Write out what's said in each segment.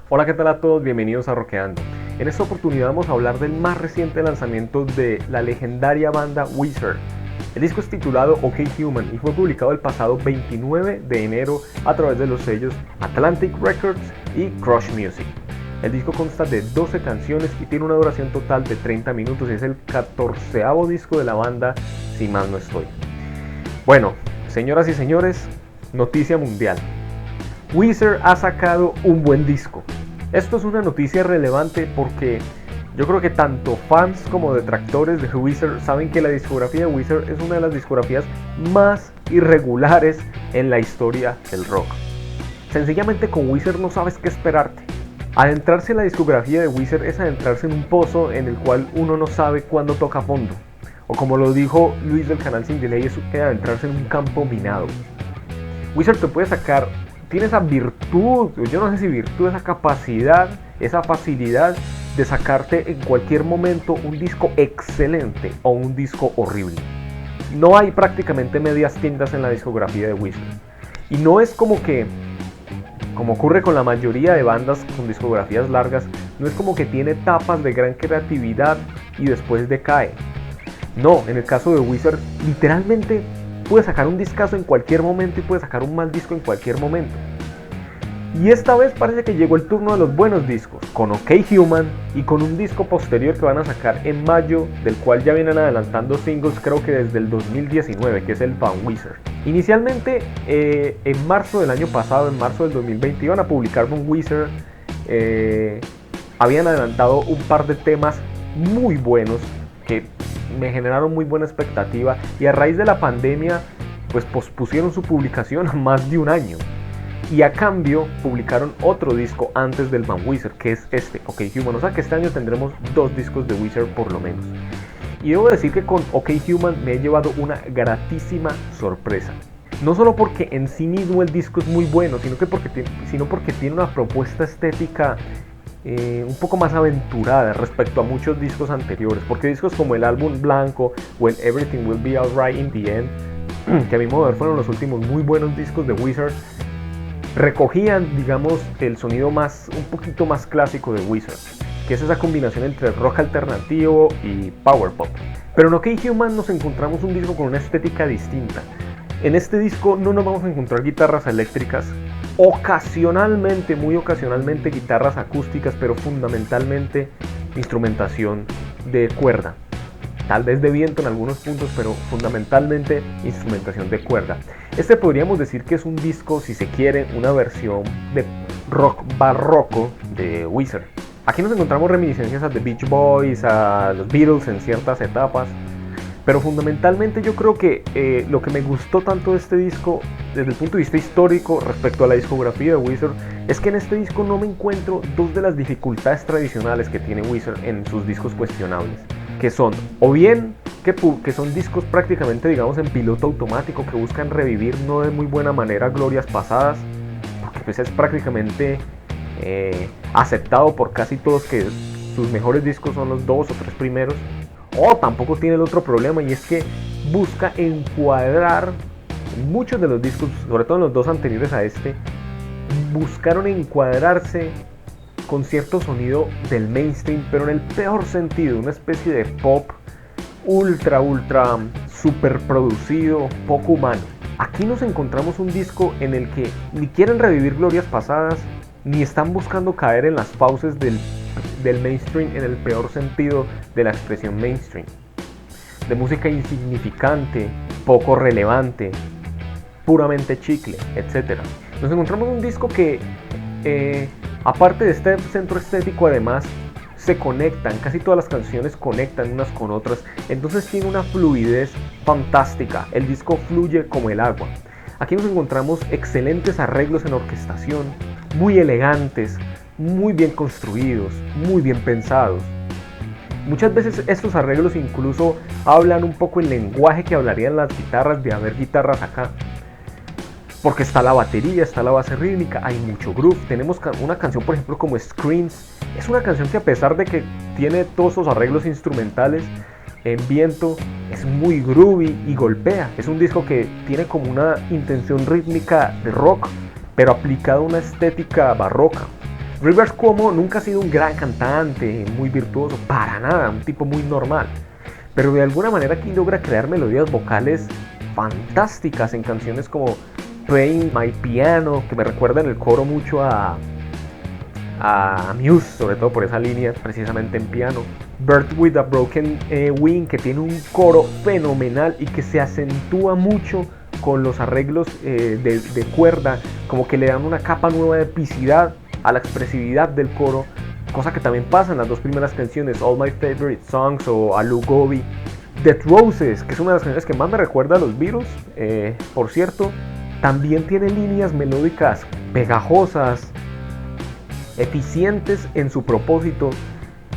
Hola, ¿qué tal a todos? Bienvenidos a Rockeando. En esta oportunidad vamos a hablar del más reciente lanzamiento de la legendaria banda Weezer. El disco es titulado OK Human y fue publicado el pasado 29 de enero a través de los sellos Atlantic Records y Crush Music. El disco consta de 12 canciones y tiene una duración total de 30 minutos y es el 14º disco de la banda, si mal no estoy. Bueno, señoras y señores, noticia mundial. Weezer ha sacado un buen disco. Esto es una noticia relevante porque yo creo que tanto fans como detractores de Weezer saben que la discografía de Weezer es una de las discografías más irregulares en la historia del rock. Sencillamente con Weezer no sabes qué esperarte. Adentrarse en la discografía de Weezer es adentrarse en un pozo en el cual uno no sabe cuándo toca fondo. O como lo dijo Luis del canal Sin Delay, es adentrarse en un campo minado. Weezer te puede sacar, tiene esa virtud, yo no sé si virtud, esa capacidad, esa facilidad de sacarte en cualquier momento un disco excelente o un disco horrible. No hay prácticamente medias tintas en la discografía de Weezer. Y no es como ocurre con la mayoría de bandas con discografías largas, no es como que tiene etapas de gran creatividad y después decae. No, en el caso de Weezer, literalmente puede sacar un discazo en cualquier momento y puede sacar un mal disco en cualquier momento. Y esta vez parece que llegó el turno de los buenos discos, con OK Human y con un disco posterior que van a sacar en mayo, del cual ya vienen adelantando singles creo que desde el 2019, que es el Van Weezer. Inicialmente, en marzo del año pasado, en marzo del 2020, iban a publicar Van Weezer. Habían adelantado un par de temas muy buenos que me generaron muy buena expectativa y a raíz de la pandemia pues pospusieron su publicación a más de un año. Y a cambio publicaron otro disco antes del Van Weezer, que es este, OK Human. O sea que este año tendremos 2 discos de Weezer por lo menos. Y debo decir que con OK Human me he llevado una gratísima sorpresa. No solo porque en sí mismo el disco es muy bueno, sino porque tiene una propuesta estética un poco más aventurada respecto a muchos discos anteriores. Porque discos como el álbum Blanco o el Everything Will Be Alright in the End, que a mi modo de ver fueron los últimos muy buenos discos de Weezer, recogían, digamos, el sonido un poquito más clásico de Weezer, que es esa combinación entre rock alternativo y power pop. Pero en OK Human nos encontramos un disco con una estética distinta. En este disco no nos vamos a encontrar guitarras eléctricas, ocasionalmente, muy ocasionalmente guitarras acústicas, pero fundamentalmente instrumentación de cuerda. Tal vez de viento en algunos puntos, pero fundamentalmente instrumentación de cuerda. Este podríamos decir que es un disco, si se quiere, una versión de rock barroco de Weezer. Aquí nos encontramos reminiscencias a The Beach Boys, a los Beatles en ciertas etapas, pero fundamentalmente yo creo que lo que me gustó tanto de este disco, desde el punto de vista histórico respecto a la discografía de Weezer, es que en este disco no me encuentro dos de las dificultades tradicionales que tiene Weezer en sus discos cuestionables, que son o bien que son discos prácticamente, digamos, en piloto automático, que buscan revivir no de muy buena manera glorias pasadas, porque pues es prácticamente aceptado por casi todos que sus mejores discos son los 2 o 3 primeros, o tampoco tiene el otro problema, y es que busca encuadrar muchos de los discos, sobre todo en los 2 anteriores a este, buscaron encuadrarse con cierto sonido del mainstream, pero en el peor sentido, una especie de pop ultra super producido, poco humano. Aquí nos encontramos un disco en el que ni quieren revivir glorias pasadas, ni están buscando caer en las fauces del mainstream en el peor sentido de la expresión mainstream. De música insignificante, poco relevante, puramente chicle, etc. Nos encontramos un disco que aparte de este centro estético, además se conectan, casi todas las canciones conectan unas con otras, entonces tiene una fluidez fantástica, el disco fluye como el agua. Aquí nos encontramos excelentes arreglos en orquestación, muy elegantes, muy bien construidos, muy bien pensados. Muchas veces estos arreglos incluso hablan un poco el lenguaje que hablarían las guitarras, de haber guitarras acá. Porque está la batería, está la base rítmica, hay mucho groove. Tenemos una canción, por ejemplo, como Screams. Es una canción que, a pesar de que tiene todos esos arreglos instrumentales en viento, es muy groovy y golpea. Es un disco que tiene como una intención rítmica de rock, pero aplicado a una estética barroca. Rivers Cuomo nunca ha sido un gran cantante, muy virtuoso, para nada, un tipo muy normal. Pero de alguna manera aquí logra crear melodías vocales fantásticas en canciones como Playing My Piano, que me recuerdan el coro mucho a Muse, sobre todo por esa línea precisamente en piano. Bird with a Broken Wing, que tiene un coro fenomenal y que se acentúa mucho con los arreglos de cuerda, como que le dan una capa nueva de epicidad a la expresividad del coro, cosa que también pasa en las dos primeras canciones, All My Favorite Songs o Alu Gobi. Dead Roses, que es una de las canciones que más me recuerda a los Beatles, por cierto, también tiene líneas melódicas pegajosas, eficientes en su propósito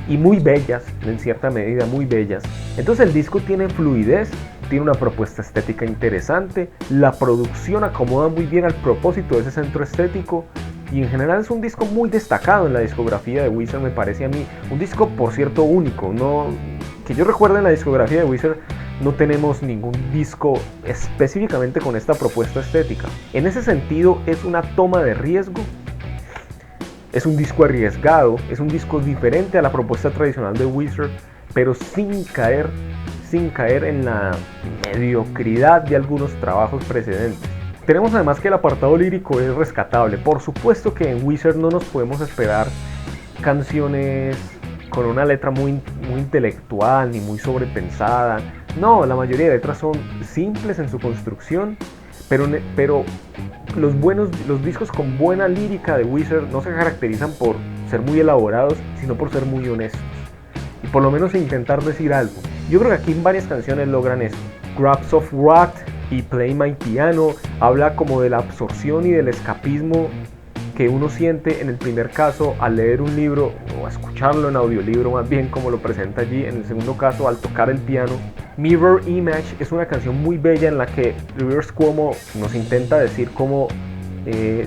y muy bellas, en cierta medida muy bellas. Entonces el disco tiene fluidez, tiene una propuesta estética interesante, la producción acomoda muy bien al propósito de ese centro estético y en general es un disco muy destacado en la discografía de Weezer, me parece a mí. Un disco, por cierto, único, no, que yo recuerde en la discografía de Weezer no tenemos ningún disco específicamente con esta propuesta estética. En ese sentido es una toma de riesgo. Es un disco arriesgado, es un disco diferente a la propuesta tradicional de Weezer, pero sin caer en la mediocridad de algunos trabajos precedentes. Tenemos además que el apartado lírico es rescatable. Por supuesto que en Weezer no nos podemos esperar canciones con una letra muy intelectual ni muy sobrepensada. No, la mayoría de letras son simples en su construcción, pero los discos con buena lírica de Weezer no se caracterizan por ser muy elaborados, sino por ser muy honestos y por lo menos intentar decir algo. Yo creo que aquí en varias canciones logran eso. Grabs of Wrath y Play My Piano habla como de la absorción y del escapismo que uno siente en el primer caso al leer un libro o a escucharlo en audiolibro, más bien como lo presenta allí. En el segundo caso, al tocar el piano. Mirror Image es una canción muy bella en la que Rivers Cuomo nos intenta decir cómo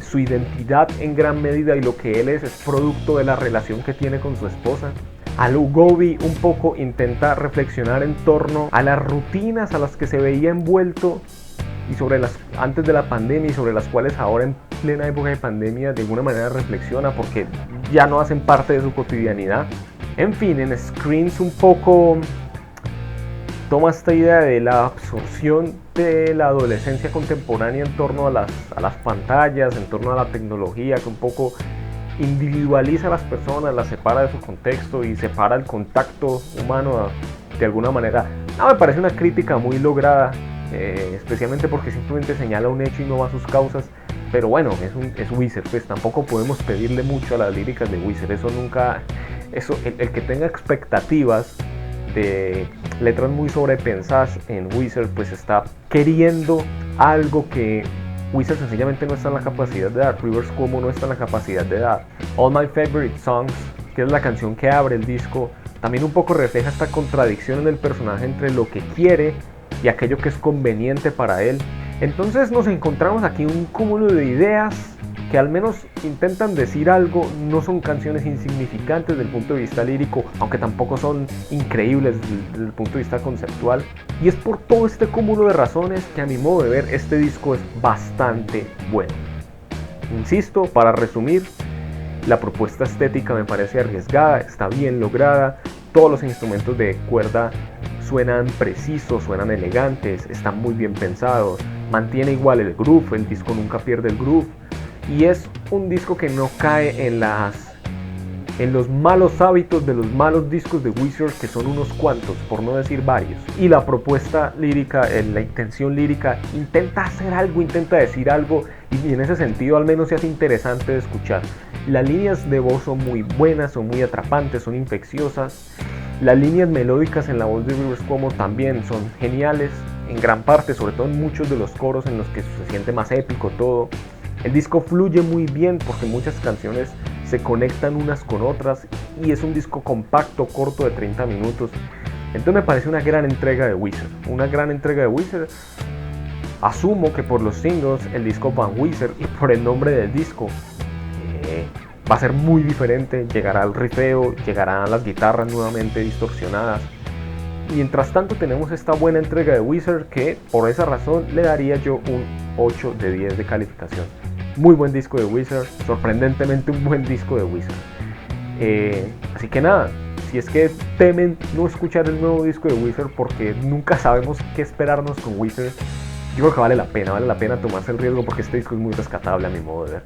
su identidad en gran medida y lo que él es producto de la relación que tiene con su esposa. Alu Gobi un poco intenta reflexionar en torno a las rutinas a las que se veía envuelto y antes de la pandemia y sobre las cuales ahora en plena época de pandemia de alguna manera reflexiona porque ya no hacen parte de su cotidianidad. En fin, en Screams un poco toma esta idea de la absorción de la adolescencia contemporánea en torno a las pantallas, en torno a la tecnología, que un poco individualiza a las personas, las separa de su contexto y separa el contacto humano de alguna manera. Me parece una crítica muy lograda, especialmente porque simplemente señala un hecho y no va a sus causas. Pero bueno, es Weezer, pues tampoco podemos pedirle mucho a las líricas de Weezer. El que tenga expectativas de letras muy sobrepensadas en Weezer, pues está queriendo algo que Weezer sencillamente no está en la capacidad de dar. Rivers Cuomo no está en la capacidad de dar. All My Favorite Songs, que es la canción que abre el disco, también un poco refleja esta contradicción en el personaje entre lo que quiere y aquello que es conveniente para él. Entonces nos encontramos aquí un cúmulo de ideas que al menos intentan decir algo. No son canciones insignificantes desde el punto de vista lírico, aunque tampoco son increíbles desde el punto de vista conceptual. Y es por todo este cúmulo de razones que a mi modo de ver este disco es bastante bueno. Insisto, para resumir, la propuesta estética me parece arriesgada, está bien lograda, todos los instrumentos de cuerda suenan precisos, suenan elegantes, están muy bien pensados, mantiene igual el groove, el disco nunca pierde el groove. Y es un disco que no cae en los malos hábitos de los malos discos de Weezer, que son unos cuantos, por no decir varios. Y la propuesta lírica, la intención lírica, intenta hacer algo, intenta decir algo, y en ese sentido al menos se hace interesante de escuchar. Las líneas de voz son muy buenas, son muy atrapantes, son infecciosas. Las líneas melódicas en la voz de Rivers Cuomo también son geniales, en gran parte, sobre todo en muchos de los coros en los que se siente más épico todo. El disco fluye muy bien porque muchas canciones se conectan unas con otras y es un disco compacto, corto de 30 minutos. Entonces me parece una gran entrega de Weezer. Una gran entrega de Weezer. Asumo que por los singles, el disco Van Weezer y por el nombre del disco va a ser muy diferente. Llegará el rifeo, llegarán las guitarras nuevamente distorsionadas. Mientras tanto tenemos esta buena entrega de Weezer que por esa razón le daría yo un 8 de 10 de calificación. Muy buen disco de Wizard, sorprendentemente un buen disco de Wizard. Así que nada, si es que temen no escuchar el nuevo disco de Wizard porque nunca sabemos qué esperarnos con Wizard, yo creo que vale la pena tomarse el riesgo porque este disco es muy rescatable a mi modo de ver.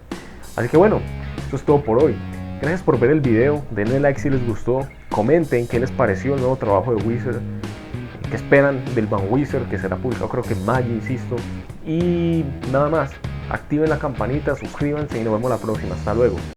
Así que bueno, eso es todo por hoy. Gracias por ver el video, denle like si les gustó, comenten qué les pareció el nuevo trabajo de Wizard, qué esperan del Van Wizard que será publicado creo que en mayo, insisto. Y nada más, activen la campanita, suscríbanse y nos vemos la próxima. Hasta luego.